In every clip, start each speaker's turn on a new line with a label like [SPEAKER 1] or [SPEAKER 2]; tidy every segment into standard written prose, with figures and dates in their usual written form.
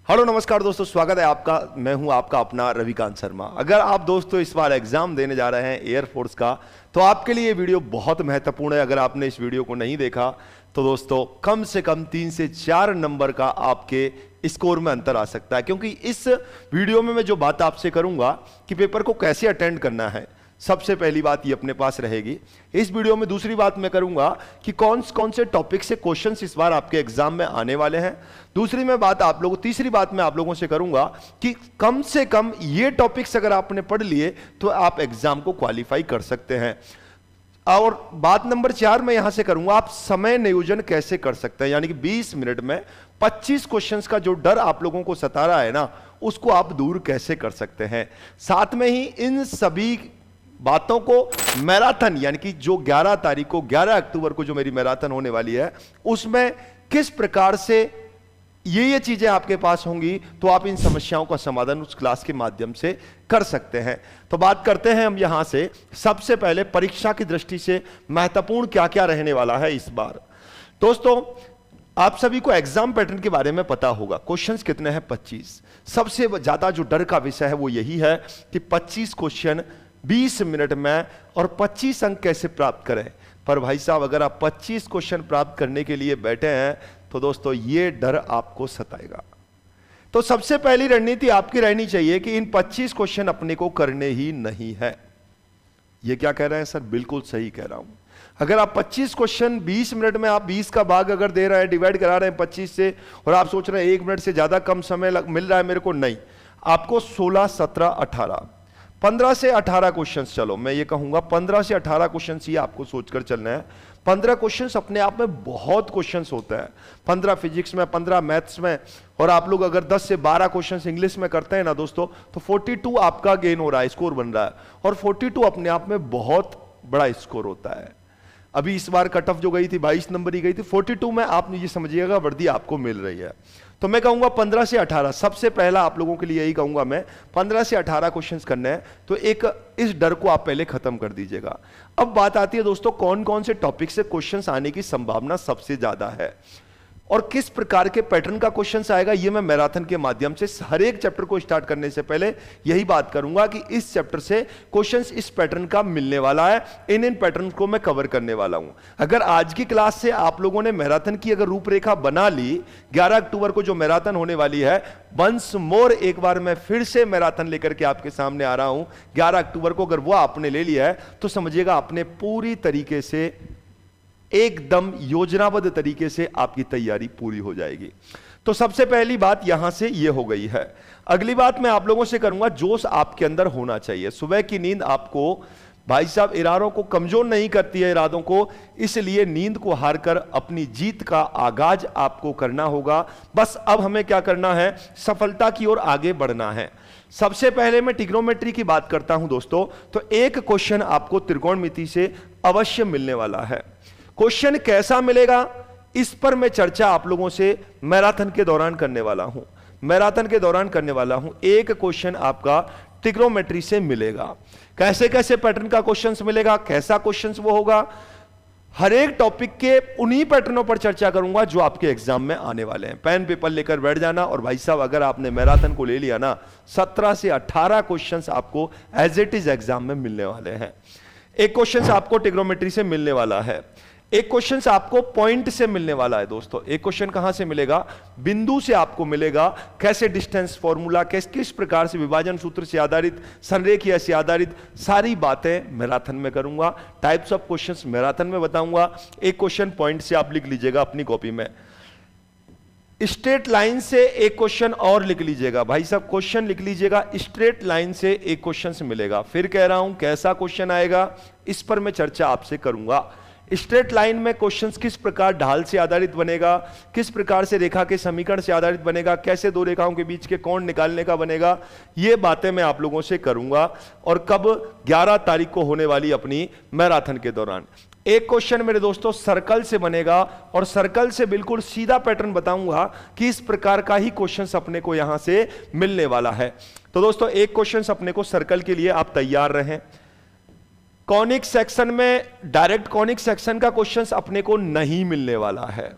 [SPEAKER 1] Hello नमस्कार दोस्तों, स्वागत है आपका। मैं हूं आपका अपना रविकांत शर्मा। अगर आप दोस्तों इस बार एग्जाम देने जा रहे हैं एयरफोर्स का, तो आपके लिए ये वीडियो बहुत महत्वपूर्ण है। अगर आपने इस वीडियो को नहीं देखा तो दोस्तों कम से कम 3 से 4 नंबर का आपके स्कोर में अंतर आ सकता है, क्योंकि इस वीडियो में मैं जो बात आपसे करूंगा कि पेपर को कैसे अटेंड करना है, सबसे पहली बात ये अपने पास रहेगी। इस वीडियो में दूसरी बात मैं करूंगा कि कौन कौन से टॉपिक से क्वेश्चंस इस बार आपके एग्जाम में आने वाले हैं। तीसरी बात मैं आप लोगों से करूंगा कि कम से कम ये टॉपिक्स अगर आपने पढ़ लिए तो आप एग्जाम को क्वालिफाई कर सकते हैं। और बात नंबर 4 मैं यहां से करूंगा, आप समय नियोजन कैसे कर सकते हैं, यानी कि 20 मिनट में 25 क्वेश्चंस का जो डर आप लोगों को सता रहा है ना, उसको आप दूर कैसे कर सकते हैं। साथ में ही इन सभी बातों को मैराथन, यानी कि जो 11 तारीख को 11 अक्टूबर को जो मेरी मैराथन होने वाली है, उसमें किस प्रकार से ये चीजें आपके पास होंगी, तो आप इन समस्याओं का समाधान उस क्लास के माध्यम से कर सकते हैं। तो बात करते हैं हम यहां से। सबसे पहले परीक्षा की दृष्टि से महत्वपूर्ण क्या क्या रहने वाला है इस बार। दोस्तों आप सभी को एग्जाम पैटर्न के बारे में पता होगा। क्वेश्चंस कितने हैं? 25। सबसे ज्यादा जो डर का विषय है वो यही है कि 25 क्वेश्चन 20 मिनट में और 25 अंक कैसे प्राप्त करें। पर भाई साहब, अगर आप 25 क्वेश्चन प्राप्त करने के लिए बैठे हैं तो दोस्तों ये डर आपको सताएगा। तो सबसे पहली रणनीति आपकी रहनी चाहिए कि इन 25 क्वेश्चन अपने को करने ही नहीं है। ये क्या कह रहे हैं सर? बिल्कुल सही कह रहा हूं। अगर आप 25 क्वेश्चन 20 मिनट में, आप 20 का भाग अगर दे रहे हैं, डिवाइड करा रहे हैं 25 से, और आप सोच रहे हैं 1 मिनट से ज्यादा कम समय मिल रहा है मेरे को, नहीं, आपको 16, 17, 18, 15 से 18 क्वेश्चंस, चलो मैं ये कहूंगा 15 से 18 क्वेश्चंस ही आपको सोचकर चलना है। 15 क्वेश्चंस अपने आप में बहुत क्वेश्चंस होता है। 15 फिजिक्स में, 15 मैथ्स में, और आप लोग अगर 10 से 12 क्वेश्चंस इंग्लिश में करते हैं ना दोस्तों, तो 42 आपका गेन हो रहा है, स्कोर बन रहा है। और 42 अपने आप में बहुत बड़ा स्कोर होता है। अभी इस बार कट ऑफ जो गई थी 22 नंबर ही गई थी। 42 में आप ये समझिएगा वर्दी आपको मिल रही है। तो मैं कहूंगा 15 से 18, सबसे पहला आप लोगों के लिए यही कहूंगा मैं, 15 से 18 क्वेश्चंस करने हैं। तो एक इस डर को आप पहले खत्म कर दीजिएगा। अब बात आती है दोस्तों, कौन कौन से टॉपिक से क्वेश्चंस आने की संभावना सबसे ज्यादा है और किस प्रकार के पैटर्न का क्वेश्चंस आएगा, ये मैं मैराथन के माध्यम से हर एक चैप्टर को स्टार्ट करने से पहले यही बात करूंगा कि इस चैप्टर से क्वेश्चंस इस पैटर्न का मिलने वाला है। इन पैटर्न को मैं कवर करने वाला हूं। अगर आज की क्लास से आप लोगों ने मैराथन की अगर रूपरेखा बना ली, 11 अक्टूबर को जो मैराथन होने वाली है, वंस मोर एक बार मैं फिर से मैराथन लेकर के आपके सामने आ रहा हूं 11 अक्टूबर को, अगर वो आपने ले लिया है तो समझिएगा आपने पूरी तरीके से एकदम योजनाबद्ध तरीके से आपकी तैयारी पूरी हो जाएगी। तो सबसे पहली बात यहां से यह हो गई है। अगली बात मैं आप लोगों से करूंगा, जोश आपके अंदर होना चाहिए। सुबह की नींद आपको भाई साहब इरादों को कमजोर नहीं करती है, इरादों को, इसलिए नींद को हारकर अपनी जीत का आगाज आपको करना होगा। बस अब हमें क्या करना है, सफलता की ओर आगे बढ़ना है। सबसे पहले मैं ट्रिग्नोमेट्री की बात करता हूं दोस्तों, तो एक क्वेश्चन आपको त्रिकोणमिति से अवश्य मिलने वाला है। क्वेश्चन कैसा मिलेगा, इस पर मैं चर्चा आप लोगों से मैराथन के दौरान करने वाला हूं। एक क्वेश्चन आपका ट्रिग्नोमेट्री से मिलेगा। कैसे कैसे पैटर्न का क्वेश्चन मिलेगा, कैसा क्वेश्चन वो होगा, हर एक टॉपिक के उन्हीं पैटर्नों पर चर्चा करूंगा जो आपके एग्जाम में आने वाले हैं। पेन पेपर लेकर बैठ जाना। और भाई साहब, अगर आपने मैराथन को ले लिया ना, 17 से 18 क्वेश्चन आपको एज इट इज एग्जाम में मिलने वाले हैं। एक क्वेश्चन आपको ट्रिग्नोमेट्री से मिलने वाला है, एक क्वेश्चन आपको पॉइंट से मिलने वाला है दोस्तों। एक क्वेश्चन कहां से मिलेगा, बिंदु से आपको मिलेगा। कैसे डिस्टेंस फॉर्मूला, किस प्रकार से विभाजन सूत्र से आधारित, संरेखीय से आधारित, सारी बातें मैराथन में करूंगा। टाइप्स ऑफ क्वेश्चंस मैराथन में बताऊंगा। एक क्वेश्चन पॉइंट से आप लिख लीजिएगा अपनी कॉपी में। स्ट्रेट लाइन से एक क्वेश्चन और लिख लीजिएगा भाई साहब, क्वेश्चन लिख लीजिएगा। स्ट्रेट लाइन से एक क्वेश्चन से मिलेगा। फिर कह रहा हूं कैसा क्वेश्चन आएगा, इस पर मैं चर्चा आपसे करूंगा। स्ट्रेट लाइन में क्वेश्चंस किस प्रकार ढाल से आधारित बनेगा, किस प्रकार से रेखा के समीकरण से आधारित बनेगा, कैसे दो रेखाओं के बीच के कोण निकालने का बनेगा, ये बातें मैं आप लोगों से करूंगा। और कब, 11 तारीख को होने वाली अपनी मैराथन के दौरान। एक क्वेश्चन मेरे दोस्तों सर्कल से बनेगा, और सर्कल से बिल्कुल सीधा पैटर्न बताऊंगा कि इस प्रकार का ही क्वेश्चन अपने को यहां से मिलने वाला है। तो दोस्तों एक क्वेश्चन अपने को सर्कल के लिए आप तैयार रहें। कॉनिक सेक्शन में, डायरेक्ट कॉनिक सेक्शन का क्वेश्चंस अपने को नहीं मिलने वाला है।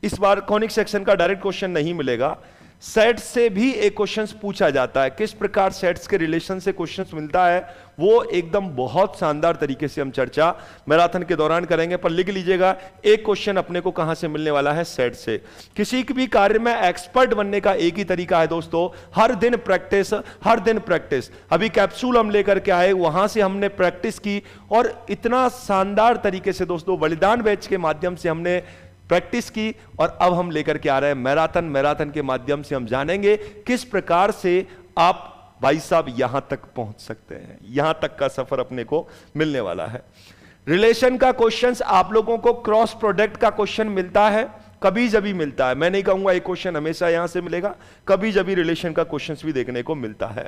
[SPEAKER 1] इस बार कॉनिक सेक्शन का डायरेक्ट क्वेश्चन नहीं मिलेगा। सेट्स से भी एक क्वेश्चंस पूछा जाता है। किस प्रकार सेट्स के रिलेशन से क्वेश्चंस मिलता है वो एकदम बहुत शानदार तरीके से हम चर्चा मैराथन के दौरान करेंगे। पर लिख लीजिएगा, एक क्वेश्चन अपने को कहां से मिलने वाला है? सेट से। किसी भी कार्य में एक्सपर्ट बनने का एक ही तरीका है दोस्तों, हर दिन प्रैक्टिस, हर दिन प्रैक्टिस। अभी कैप्सूल हम लेकर के आए, वहां से हमने प्रैक्टिस की और इतना शानदार तरीके से दोस्तों बलिदान बैच के माध्यम से हमने प्रैक्टिस की और अब हम लेकर के आ रहे हैं मैराथन। मैराथन के माध्यम से हम जानेंगे किस प्रकार से आप भाई साहब यहां तक पहुंच सकते हैं। यहां तक का सफर अपने को मिलने वाला है। रिलेशन का क्वेश्चंस आप लोगों को क्रॉस प्रोडक्ट का क्वेश्चन मिलता है, कभी जभी मिलता है। मैं नहीं कहूंगा एक क्वेश्चन हमेशा यहां से मिलेगा, कभी जभी रिलेशन का क्वेश्चंस भी देखने को मिलता है।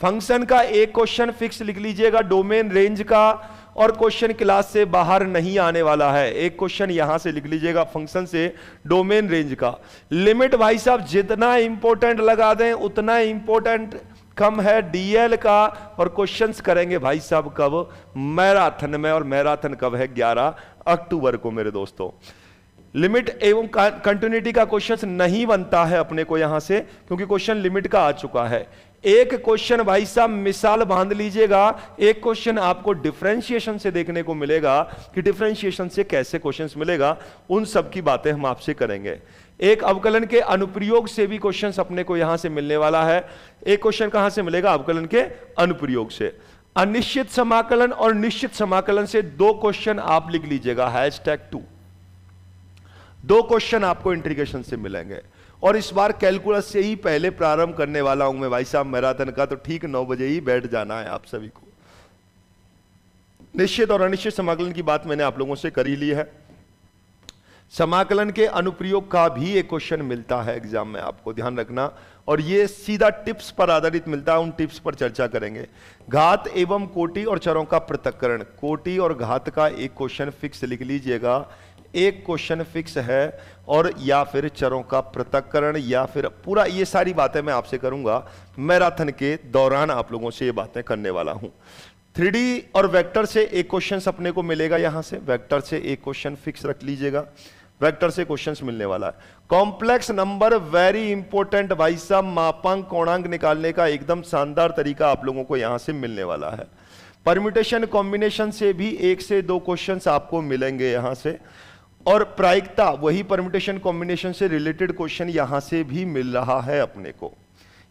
[SPEAKER 1] फंक्शन का एक क्वेश्चन फिक्स लिख लीजिएगा, डोमेन रेंज का, और क्वेश्चन क्लास से बाहर नहीं आने वाला है। एक क्वेश्चन यहां से लिख लीजिएगा फंक्शन से, डोमेन रेंज का। लिमिट भाई साहब जितना इंपॉर्टेंट लगा दें उतना इंपॉर्टेंट कम है डीएल का, और क्वेश्चंस करेंगे भाई साहब कब? मैराथन में। और मैराथन कब है? 11 अक्टूबर को मेरे दोस्तों। लिमिट एवं कंटिन्यूटी का क्वेश्चन नहीं बनता है अपने को यहां से, क्योंकि क्वेश्चन लिमिट का आ चुका है। एक क्वेश्चन भाई साहब मिसाल बांध लीजिएगा, एक क्वेश्चन आपको डिफरेंशिएशन से देखने को मिलेगा कि डिफरेंशिएशन से कैसे क्वेश्चंस मिलेगा, उन सब की बातें हम आपसे करेंगे। एक अवकलन के अनुप्रयोग से भी क्वेश्चंस अपने को यहां से मिलने वाला है। एक क्वेश्चन कहां से मिलेगा? अवकलन के अनुप्रयोग से। अनिश्चित समाकलन और निश्चित समाकलन से दो क्वेश्चन आप लिख लीजिएगा, #2। दो क्वेश्चन आपको इंटीग्रेशन से मिलेंगे। और इस बार कैलकुलस से ही पहले प्रारंभ करने वाला हूं मैं भाई साहब मैराथन का, तो ठीक 9 बजे ही बैठ जाना है आप सभी को। निश्चित और अनिश्चित समाकलन की बात मैंने आप लोगों से कर ही ली है। समाकलन के अनुप्रयोग का भी एक क्वेश्चन मिलता है एग्जाम में, आपको ध्यान रखना, और ये सीधा टिप्स पर आधारित मिलता है, उन टिप्स पर चर्चा करेंगे। घात एवं कोटि और चरों का पृथक्करण, कोटि और घात का एक क्वेश्चन फिक्स लिख लीजिएगा, एक क्वेश्चन फिक्स है, और या फिर चरों का पृथक्करण, या फिर पूरा, ये सारी बातें मैं आपसे करूंगा मैराथन के दौरान, आप लोगों से ये बातें करने वाला हूं। 3D और वेक्टर से एक क्वेश्चन अपने को मिलेगा, यहां से वेक्टर से एक क्वेश्चन फिक्स रख लीजिएगा, वेक्टर से क्वेश्चंस मिलने वाला है। कॉम्प्लेक्स नंबर वेरी इंपॉर्टेंट भाई साहब, मापांक कोणांक निकालने का एकदम शानदार तरीका आप लोगों को यहां से मिलने वाला है। परम्यूटेशन कॉम्बिनेशन से भी 1 से 2 क्वेश्चंस आपको मिलेंगे यहां से, और प्रायिकता, वही परम्यूटेशन कॉम्बिनेशन से रिलेटेड क्वेश्चन यहां से भी मिल रहा है अपने को,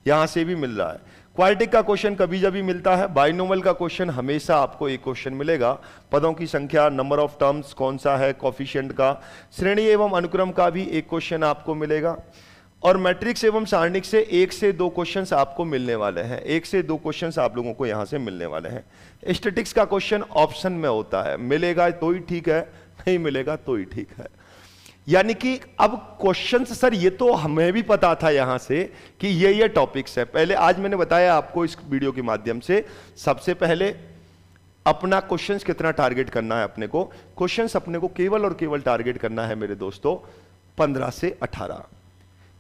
[SPEAKER 1] यहां से भी मिल रहा है। क्वाड्रेटिक का क्वेश्चन कभी जब भी मिलता है। बाइनोमियल का क्वेश्चन हमेशा आपको एक क्वेश्चन मिलेगा, पदों की संख्या, नंबर ऑफ टर्म्स कौन सा है, कोफिशिएंट का। श्रेणी एवं अनुक्रम का भी एक क्वेश्चन आपको मिलेगा, और मैट्रिक्स एवं सारणिक से 1 से 2 क्वेश्चंस आपको मिलने वाले हैं, 1 से 2 क्वेश्चंस आप लोगों को यहां से मिलने वाले हैं। स्टैटिक्स का क्वेश्चन ऑप्शन में होता है, मिलेगा तो ही ठीक है, नहीं मिलेगा तो ही ठीक है। यानी कि अब क्वेश्चंस सर ये तो हमें भी पता था यहां से कि ये टॉपिक्स है। पहले आज मैंने बताया आपको इस वीडियो के माध्यम से, सबसे पहले अपना क्वेश्चंस कितना टारगेट करना है अपने को। क्वेश्चंस अपने को केवल और केवल टारगेट करना है मेरे दोस्तों 15 से 18।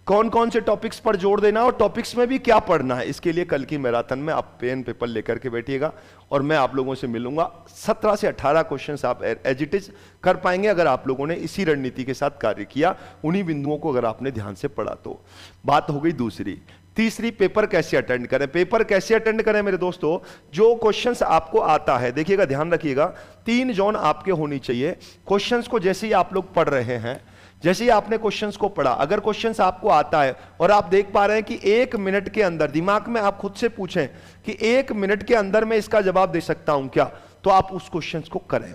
[SPEAKER 1] कौन कौन से टॉपिक्स पर जोड़ देना और टॉपिक्स में भी क्या पढ़ना है, इसके लिए कल की मैराथन में आप पेन पेपर लेकर के बैठिएगा और मैं आप लोगों से मिलूंगा। 17 से 18 क्वेश्चंस आप एज इट इज कर पाएंगे अगर आप लोगों ने इसी रणनीति के साथ कार्य किया, उन्हीं बिंदुओं को अगर आपने ध्यान से पढ़ा तो। बात हो गई दूसरी। तीसरी, पेपर कैसे अटेंड करें। पेपर कैसे अटेंड करें मेरे दोस्तों, जो क्वेश्चंस आपको आता है, देखिएगा ध्यान रखिएगा, 3 जोन आपके होनी चाहिए। क्वेश्चंस को जैसे ही आप लोग पढ़ रहे हैं, जैसे ही आपने क्वेश्चंस को पढ़ा, अगर क्वेश्चंस आपको आता है और आप देख पा रहे हैं कि 1 मिनट के अंदर, दिमाग में आप खुद से पूछें कि 1 मिनट के अंदर मैं इसका जवाब दे सकता हूं क्या, तो आप उस क्वेश्चंस को करें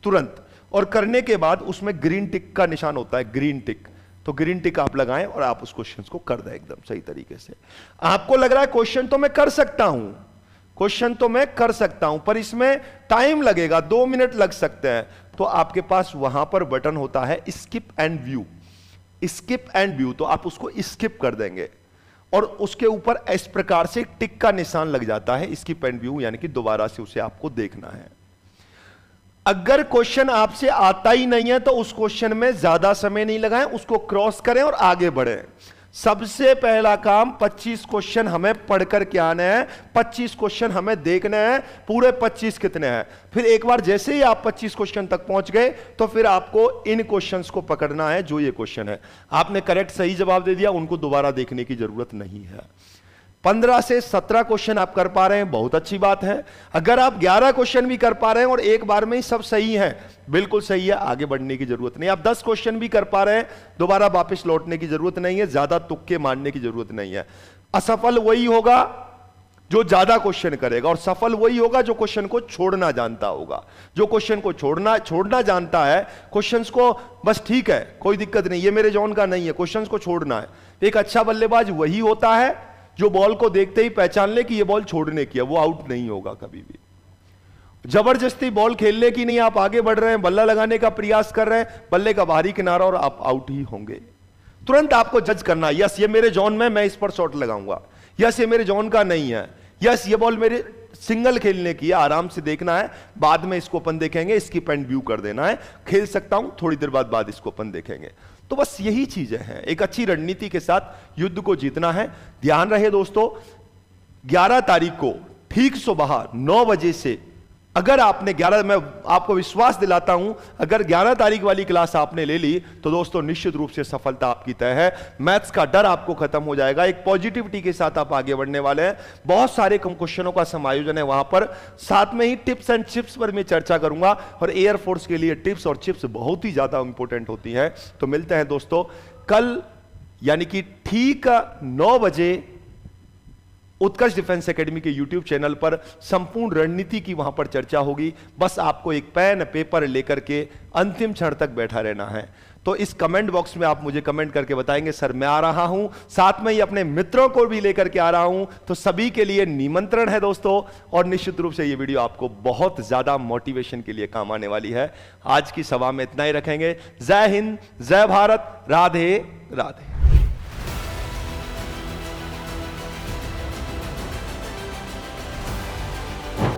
[SPEAKER 1] तुरंत। और करने के बाद उसमें ग्रीन टिक का निशान होता है, ग्रीन टिक, तो ग्रीन टिक आप लगाएं और आप उस क्वेश्चन को कर दें एकदम सही तरीके से। आपको लग रहा है क्वेश्चन तो मैं कर सकता हूं, क्वेश्चन तो मैं कर सकता हूं, पर इसमें टाइम लगेगा, 2 मिनट लग सकते हैं, तो आपके पास वहां पर बटन होता है skip and view, skip and view, तो आप उसको स्किप कर देंगे और उसके ऊपर इस प्रकार से टिक का निशान लग जाता है, स्किप एंड व्यू, यानी कि दोबारा से उसे आपको देखना है। अगर क्वेश्चन आपसे आता ही नहीं है तो उस क्वेश्चन में ज्यादा समय नहीं लगाएं, उसको क्रॉस करें और आगे बढ़ें। सबसे पहला काम 25 क्वेश्चन हमें पढ़कर के आने हैं, 25 क्वेश्चन हमें देखने हैं, पूरे 25 कितने हैं। फिर एक बार जैसे ही आप 25 क्वेश्चन तक पहुंच गए तो फिर आपको इन क्वेश्चंस को पकड़ना है जो ये क्वेश्चन है। आपने करेक्ट सही जवाब दे दिया, उनको दोबारा देखने की जरूरत नहीं है। 15 से 17 क्वेश्चन आप कर पा रहे हैं, बहुत अच्छी बात है। अगर आप 11 क्वेश्चन भी कर पा रहे हैं और एक बार में ही सब सही है, बिल्कुल सही है, आगे बढ़ने की जरूरत नहीं। आप 10 क्वेश्चन भी कर पा रहे हैं, दोबारा वापस लौटने की जरूरत नहीं है, ज्यादा तुक्के मारने की जरूरत नहीं है। असफल वही होगा जो ज्यादा क्वेश्चन करेगा और सफल वही होगा जो क्वेश्चन को छोड़ना जानता होगा। जो क्वेश्चन को छोड़ना जानता है, क्वेश्चंस को बस ठीक है कोई दिक्कत नहीं, ये मेरे जोन का नहीं है, क्वेश्चंस को छोड़ना है। एक अच्छा बल्लेबाज वही होता है जो बॉल को देखते ही पहचान ले कि ये बॉल छोड़ने की है, वो आउट नहीं होगा कभी भी। जबरदस्ती बॉल खेलने की नहीं, आप आगे बढ़ रहे हैं, बल्ला लगाने का प्रयास कर रहे हैं, बल्ले का बाहरी किनारा और आप आउट ही होंगे। तुरंत आपको जज करना, यस ये मेरे जोन में, मैं इस पर शॉट लगाऊंगा, यस ये मेरे जोन का नहीं है, यस ये बॉल मेरे सिंगल खेलने की है, आराम से देखना है, बाद में इसको अपन देखेंगे, इसकी पेंट व्यू कर देना है, खेल सकता हूं थोड़ी देर बाद इसको अपन देखेंगे। तो बस यही चीजें हैं, एक अच्छी रणनीति के साथ युद्ध को जीतना है। ध्यान रहे दोस्तों, 11 तारीख को ठीक सुबह 9 बजे से, अगर आपने 11, मैं आपको विश्वास दिलाता हूं, अगर 11 तारीख वाली क्लास आपने ले ली तो दोस्तों निश्चित रूप से सफलता आपकी तय है। मैथ्स का डर आपको खत्म हो जाएगा, एक पॉजिटिविटी के साथ आप आगे बढ़ने वाले हैं। बहुत सारे क्वेश्चनों का समायोजन है वहां पर, साथ में ही टिप्स एंड चिप्स पर मैं चर्चा करूंगा, और एयरफोर्स के लिए टिप्स और चिप्स बहुत ही ज्यादा इंपॉर्टेंट होती हैं। तो मिलते हैं दोस्तों कल, यानी कि ठीक 9 बजे उत्कर्ष डिफेंस एकेडमी के YouTube चैनल पर संपूर्ण रणनीति की वहां पर चर्चा होगी। बस आपको एक पेन पेपर लेकर के अंतिम क्षण तक बैठा रहना है। तो इस कमेंट बॉक्स में आप मुझे कमेंट करके बताएंगे सर मैं आ रहा हूं, साथ में ही अपने मित्रों को भी लेकर के आ रहा हूं। तो सभी के लिए निमंत्रण है दोस्तों, और निश्चित रूप से ये वीडियो आपको बहुत ज्यादा मोटिवेशन के लिए काम आने वाली है। आज की सभा में इतना ही रखेंगे। जय हिंद, जय भारत, राधे राधे।